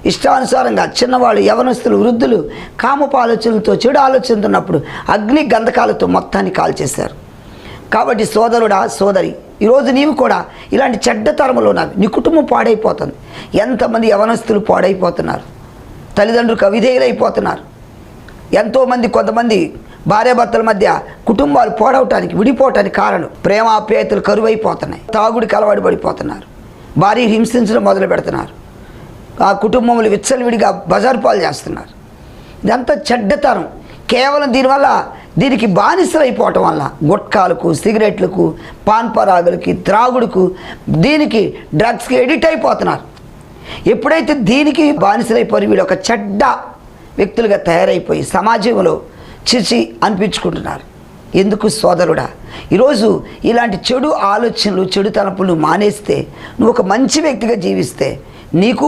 ఇష్టానుసారంగా చిన్నవాళ్ళు, యవనస్తులు, వృద్ధులు కామపు ఆలోచనలతో, చెడు ఆలోచనతో ఉన్నప్పుడు అగ్ని గంధకాలతో మొత్తాన్ని కాల్చేశారు. కాబట్టి సోదరుడా, సోదరి, ఈరోజు నీవు కూడా ఇలాంటి చెడ్డ తరములో ఉన్నావు. నీ కుటుంబం పాడైపోతుంది. ఎంతమంది యవనస్తులు పాడైపోతున్నారు, తల్లిదండ్రులకు అవిధేయులైపోతున్నారు. ఎంతోమంది, కొంతమంది భార్యాభర్తల మధ్య కుటుంబాలు పాడవటానికి, విడిపోవటానికి కారణం ప్రేమాప్యాయతలు కరువైపోతున్నాయి. తాగుడికి అలవాటు పడిపోతున్నారు. భార్య హింసించడం మొదలు పెడుతున్నారు. ఆ కుటుంబములు విచ్చలవిడిగా బజారు పాలు చేస్తున్నారు. ఇదంతా చెడ్డతరం. కేవలం దీనికి బానిసలు అయిపోవటం వల్ల గుట్కాలకు, సిగరెట్లకు, పాన్పరాగులకి, త్రాగుడుకు, దీనికి డ్రగ్స్కి ఎడిట్ అయిపోతున్నారు. ఎప్పుడైతే దీనికి బానిసలైపోయి వీళ్ళు ఒక చెడ్డ వ్యక్తులుగా తయారైపోయి సమాజంలో చిచి అనిపించుకుంటున్నారు. ఎందుకు సోదరుడా, ఈరోజు ఇలాంటి చెడు ఆలోచనలు, చెడు తలంపులు మానేస్తే, నువ్వు ఒక మంచి వ్యక్తిగా జీవిస్తే నీకు